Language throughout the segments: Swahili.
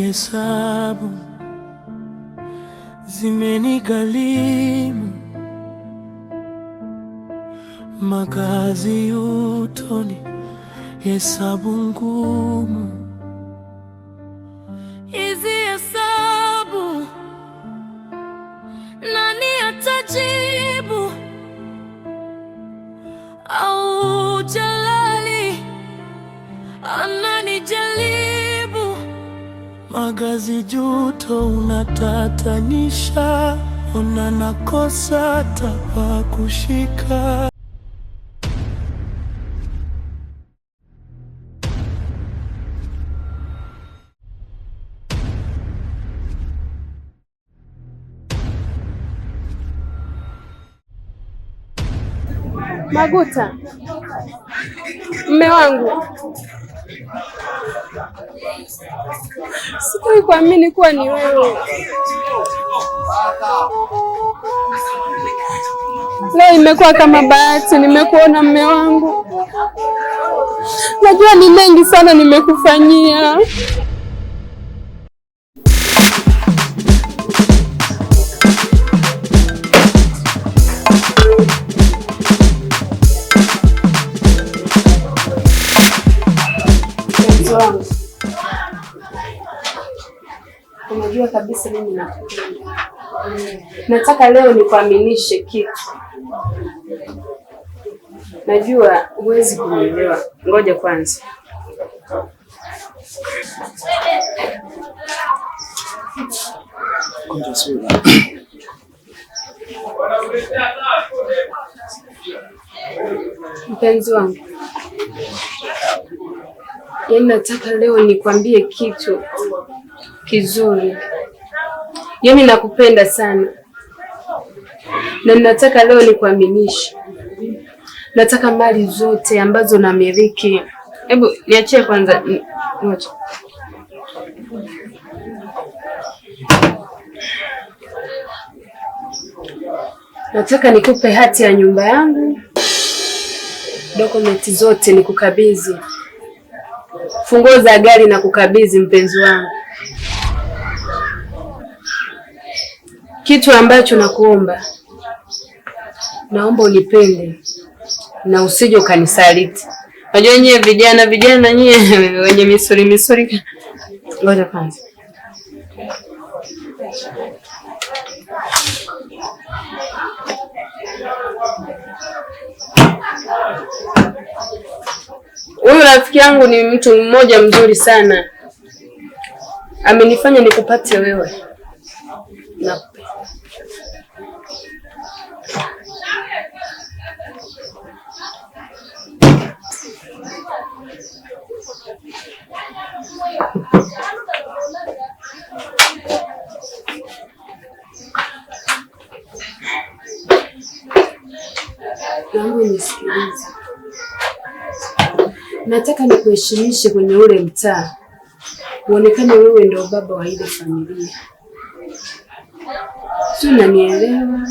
hesabu zimenigharimu, makazi utoni, hesabu ngumu. Hizi hesabu nani atajibu? Au Jalali ananijaribu? Magazi juto unatatanisha, ona nakosa tapa kushika. Maguta, mme wangu, sikuwahi kuamini kuwa ni wewe. Leo imekuwa kama bahati, nimekuona mme wangu. Najua ni mengi sana nimekufanyia. Unajua kabisa mimi nakupenda. Nataka leo nikuaminishe kitu. Najua huwezi kunielewa. Ngoja kwanza. Kunja sura. Mpenzi wangu, yaani nataka leo nikwambie kitu kizuri. Yaani nakupenda sana. Na nataka leo nikuaminishe. Nataka mali zote ambazo namiliki. Hebu niachie kwanza. Ngoja. Nataka nikupe hati ya nyumba yangu. Dokumenti zote nikukabidhi. Funguo za gari na kukabidhi, mpenzi wangu. Kitu ambacho nakuomba, naomba unipende na usije ukanisaliti. Unajua nyie vijana nyie wenye misuri. Ngoja kwanza. Huyu rafiki yangu ni mtu mmoja mzuri sana. Amenifanya nikupate wewe. Nakupenda. Naomba unisikilize. Nataka nikuheshimishe kwenye ule mtaa. Uonekane wewe ndio baba wa ile familia. Si unanielewa?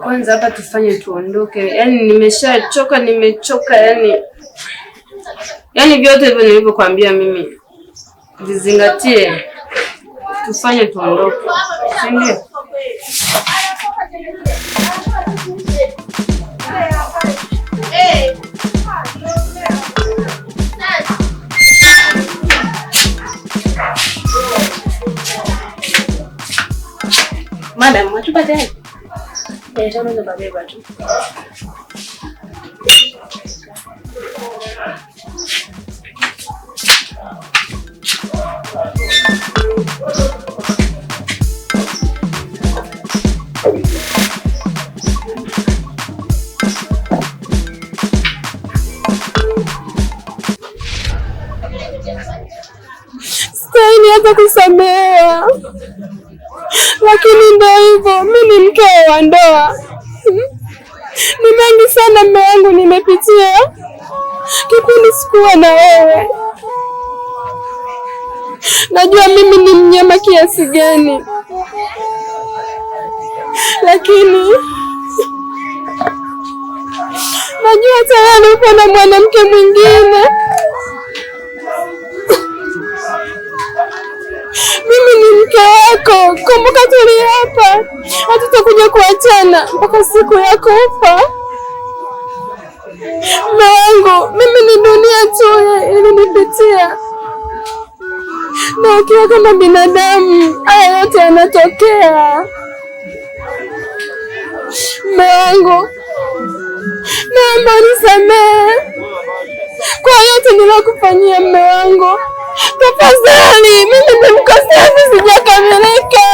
Kwanza hapa tufanye tuondoke. Yaani nimechoka yaani vyote hivyo nilivyokuambia mimi vizingatie. Tufanye tuondoke. Si ndio? Madam, watupa tena. Tano za babeba tu. Sitaki hata kusamehewa. Lakini ndio hivyo, mimi ni mke wa ndoa. Ni mengi sana mume wangu nimepitia kipindi sikuwa na wewe. Najua mimi ni mnyama kiasi gani, lakini najua tayari upo na mwanamke mwingine. Mimi ni mke wako. Kumbuka tuliapa hatutakuja kuachana mpaka siku ya kufa. Mume wangu, mimi ni dunia tu ilinipitia, na ukiwa kama binadamu haya yote yanatokea. Mume wangu, naomba unisamehe kwa yote nilokufanyia. Mume wangu, tafadhali, mimi ni mkosefu, sijakamilika.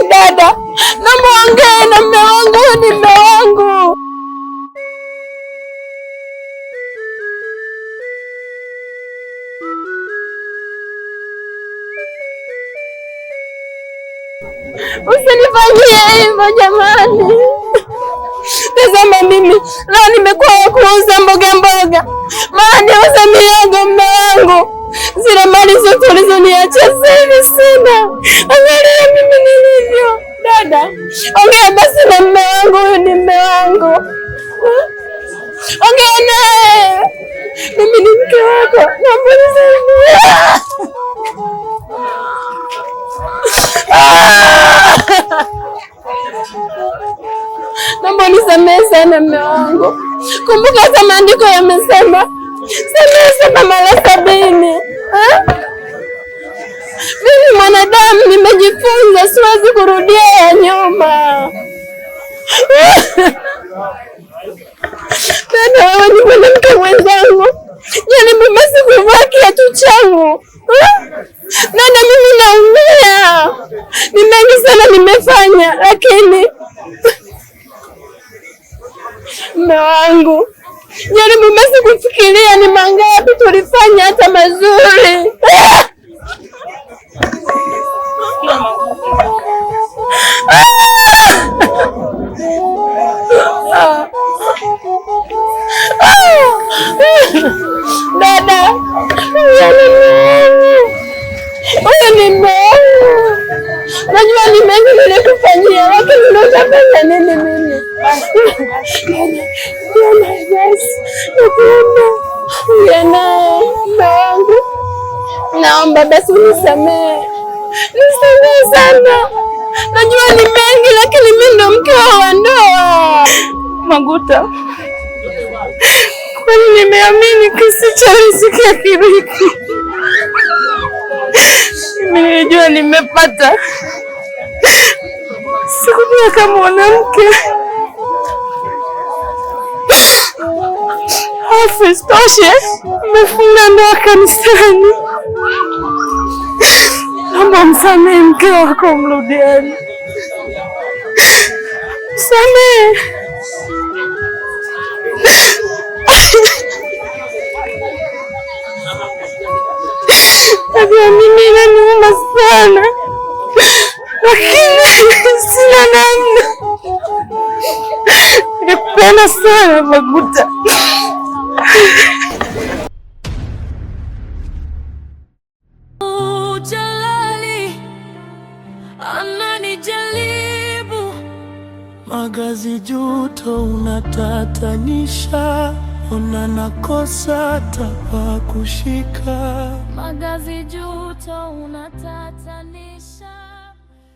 Dada, naomba ongea na mume wangu, ni mume wangu. Usinifanyie hivyo jamani. Tazama mimi leo nimekuwa kuuza mboga, maana niuza mihogo. Mume wangu, zile mali zote ulizoniacha sasa hivi sina. Angalia mimi nilivyo. Dada, ongea basi na mume wangu, huyu ni mume wangu. Ongea naye, mimi ni mke wako. Naomba unisaidie. Naomba unisamehe sana mume wangu. Kumbuka hata maandiko yamesema samehe 7 mara 70. Mimi mwanadamu nimejifunza, siwezi kurudia ya nyuma. Dada, wewe ni mwanamke mwenzangu, jaribu basi kuvaa kiatu changu. Dada, mimi naumia, ni mengi sana nimefanya, lakini mume wangu, jaribu basi kufikiria ni mangapi tulifanya hata mazuri. Dada, huyu ni mume wangu. Najua ni mengi nilikufanyia, lakini nitafanya nini mimi? Mume wangu, naomba basi unisamehe. Nisamehe sana. Najua ni mengi, lakini mimi ndo mke wa ndoa. Maguta, kwani nimeamini kisicho riziki ya kiriki. Mimi nilijua nimepata, sikujua kama mwanamke. Isitoshe, nimefunga ndoa kanisani. Naomba msamehe mke wako, mrudiani. Msamehe. Najua mimi inaniuma sana, lakini sina namna. Nakupenda sana Maguta. Jalali ananijaribu, magazi juto unatatanisha, ona nakosa tapa kushika, magazi juto unatatanisha.